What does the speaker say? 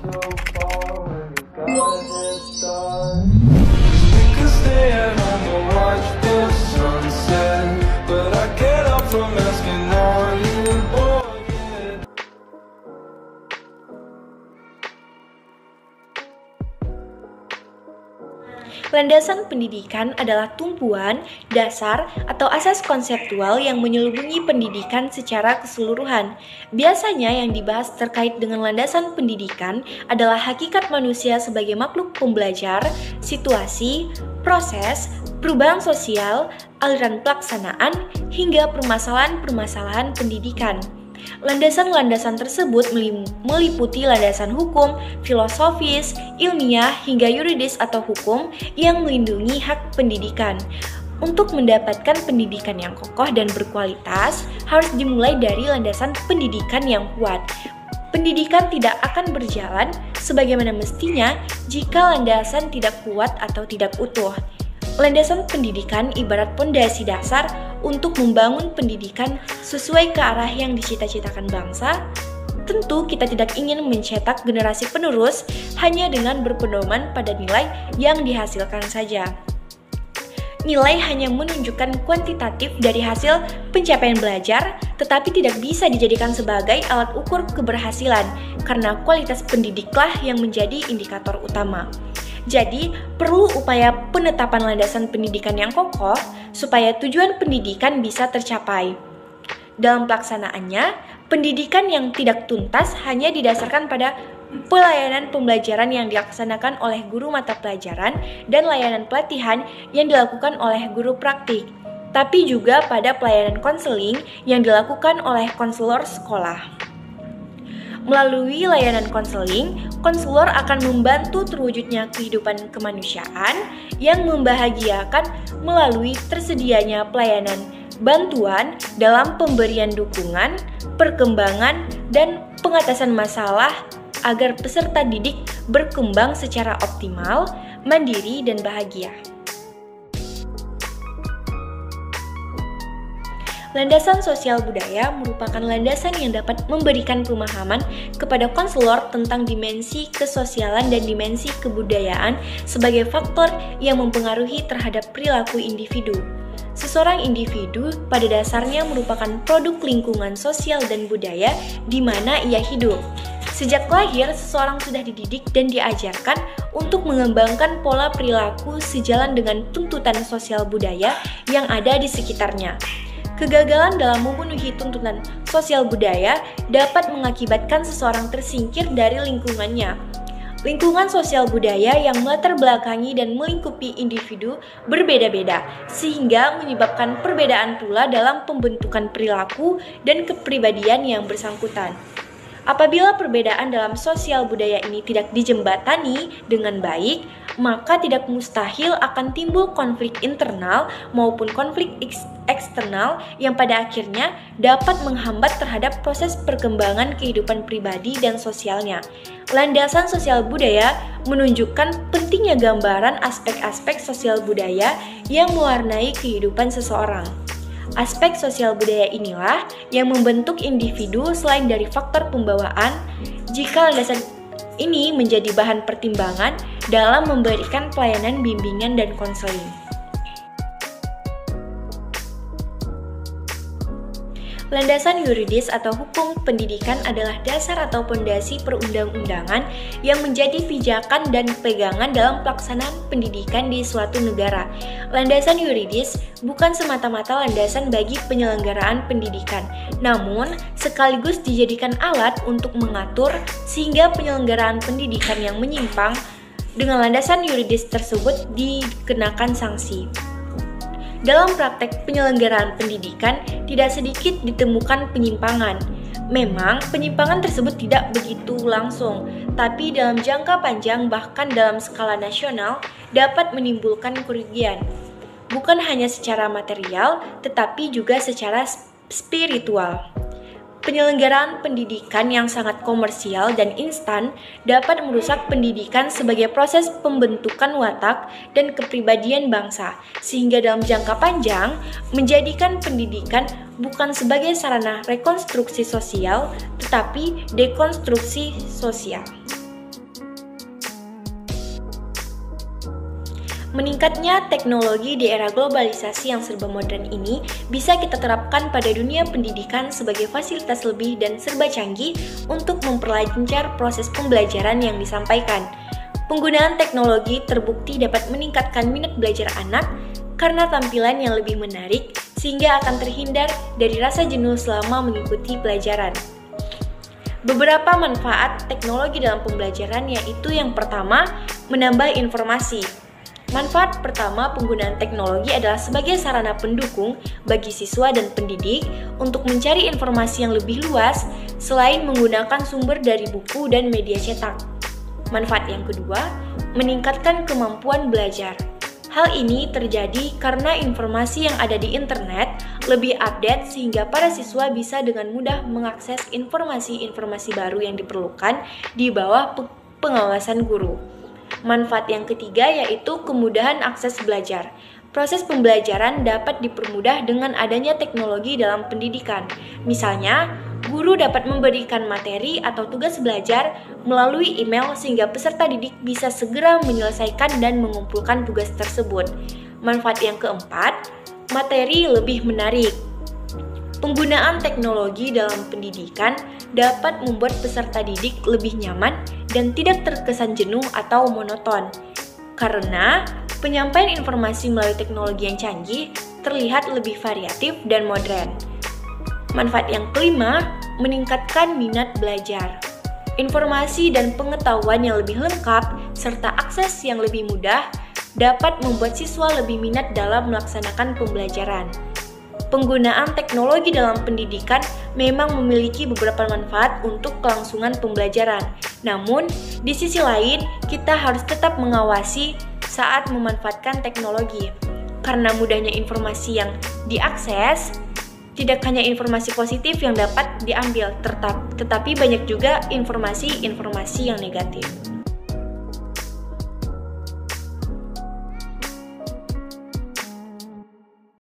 so far when you gotta get started. We could stay at home and watch the sunset, but I get up from asking are you bored yet? Landasan pendidikan adalah tumpuan, dasar, atau asas konseptual yang menyelubungi pendidikan secara keseluruhan. Biasanya yang dibahas terkait dengan landasan pendidikan adalah hakikat manusia sebagai makhluk pembelajar, situasi, proses, perubahan sosial, aliran pelaksanaan, hingga permasalahan-permasalahan pendidikan. Landasan-landasan tersebut meliputi landasan hukum, filosofis, ilmiah, hingga yuridis atau hukum yang melindungi hak pendidikan. Untuk mendapatkan pendidikan yang kokoh dan berkualitas, harus dimulai dari landasan pendidikan yang kuat. Pendidikan tidak akan berjalan sebagaimana mestinya jika landasan tidak kuat atau tidak utuh. Landasan pendidikan ibarat pondasi dasar untuk membangun pendidikan sesuai ke arah yang dicita-citakan bangsa. Tentu kita tidak ingin mencetak generasi penerus hanya dengan berpedoman pada nilai yang dihasilkan saja. Nilai hanya menunjukkan kuantitatif dari hasil pencapaian belajar, tetapi tidak bisa dijadikan sebagai alat ukur keberhasilan, karena kualitas pendidiklah yang menjadi indikator utama. Jadi, perlu upaya penetapan landasan pendidikan yang kokoh supaya tujuan pendidikan bisa tercapai. Dalam pelaksanaannya, pendidikan yang tidak tuntas hanya didasarkan pada pelayanan pembelajaran yang dilaksanakan oleh guru mata pelajaran dan layanan pelatihan yang dilakukan oleh guru praktik, tapi juga pada pelayanan konseling yang dilakukan oleh konselor sekolah. Melalui layanan konseling, konselor akan membantu terwujudnya kehidupan kemanusiaan yang membahagiakan melalui tersedianya pelayanan bantuan dalam pemberian dukungan, perkembangan, dan pengatasan masalah agar peserta didik berkembang secara optimal, mandiri, dan bahagia. Landasan sosial budaya merupakan landasan yang dapat memberikan pemahaman kepada konselor tentang dimensi kesosialan dan dimensi kebudayaan sebagai faktor yang mempengaruhi terhadap perilaku individu. Seseorang individu pada dasarnya merupakan produk lingkungan sosial dan budaya di mana ia hidup. Sejak lahir, seseorang sudah dididik dan diajarkan untuk mengembangkan pola perilaku sejalan dengan tuntutan sosial budaya yang ada di sekitarnya. Kegagalan dalam memenuhi tuntutan sosial budaya dapat mengakibatkan seseorang tersingkir dari lingkungannya. Lingkungan sosial budaya yang melatar belakangi dan melingkupi individu berbeda-beda, sehingga menyebabkan perbedaan pula dalam pembentukan perilaku dan kepribadian yang bersangkutan. Apabila perbedaan dalam sosial budaya ini tidak dijembatani dengan baik, maka tidak mustahil akan timbul konflik internal maupun konflik eksternal yang pada akhirnya dapat menghambat terhadap proses perkembangan kehidupan pribadi dan sosialnya. Landasan sosial budaya menunjukkan pentingnya gambaran aspek-aspek sosial budaya yang mewarnai kehidupan seseorang. Aspek sosial budaya inilah yang membentuk individu selain dari faktor pembawaan. Jika landasan ini menjadi bahan pertimbangan dalam memberikan pelayanan bimbingan dan konseling. Landasan yuridis atau hukum pendidikan adalah dasar atau pondasi perundang-undangan yang menjadi pijakan dan pegangan dalam pelaksanaan pendidikan di suatu negara. Landasan yuridis bukan semata-mata landasan bagi penyelenggaraan pendidikan, namun sekaligus dijadikan alat untuk mengatur sehingga penyelenggaraan pendidikan yang menyimpang dengan landasan yuridis tersebut dikenakan sanksi. Dalam praktek penyelenggaraan pendidikan, tidak sedikit ditemukan penyimpangan. Memang, penyimpangan tersebut tidak begitu langsung, tapi dalam jangka panjang bahkan dalam skala nasional dapat menimbulkan kerugian. Bukan hanya secara material, tetapi juga secara spiritual. Penyelenggaraan pendidikan yang sangat komersial dan instan dapat merusak pendidikan sebagai proses pembentukan watak dan kepribadian bangsa, sehingga dalam jangka panjang menjadikan pendidikan bukan sebagai sarana rekonstruksi sosial, tetapi dekonstruksi sosial. Meningkatnya teknologi di era globalisasi yang serba modern ini bisa kita terapkan pada dunia pendidikan sebagai fasilitas lebih dan serba canggih untuk memperlancar proses pembelajaran yang disampaikan. Penggunaan teknologi terbukti dapat meningkatkan minat belajar anak karena tampilan yang lebih menarik sehingga akan terhindar dari rasa jenuh selama mengikuti pelajaran. Beberapa manfaat teknologi dalam pembelajaran yaitu yang pertama, menambah informasi. Manfaat pertama penggunaan teknologi adalah sebagai sarana pendukung bagi siswa dan pendidik untuk mencari informasi yang lebih luas selain menggunakan sumber dari buku dan media cetak. Manfaat yang kedua, meningkatkan kemampuan belajar. Hal ini terjadi karena informasi yang ada di internet lebih update sehingga para siswa bisa dengan mudah mengakses informasi-informasi baru yang diperlukan di bawah pengawasan guru. Manfaat yang ketiga yaitu kemudahan akses belajar. Proses pembelajaran dapat dipermudah dengan adanya teknologi dalam pendidikan. Misalnya, guru dapat memberikan materi atau tugas belajar melalui email sehingga peserta didik bisa segera menyelesaikan dan mengumpulkan tugas tersebut. Manfaat yang keempat, materi lebih menarik. Penggunaan teknologi dalam pendidikan dapat membuat peserta didik lebih nyaman dan tidak terkesan jenuh atau monoton. Karena penyampaian informasi melalui teknologi yang canggih terlihat lebih variatif dan modern. Manfaat yang kelima, meningkatkan minat belajar. Informasi dan pengetahuan yang lebih lengkap serta akses yang lebih mudah dapat membuat siswa lebih minat dalam melaksanakan pembelajaran. Penggunaan teknologi dalam pendidikan memang memiliki beberapa manfaat untuk kelangsungan pembelajaran. Namun, di sisi lain, kita harus tetap mengawasi saat memanfaatkan teknologi. Karena mudahnya informasi yang diakses, tidak hanya informasi positif yang dapat diambil, tetapi banyak juga informasi-informasi yang negatif.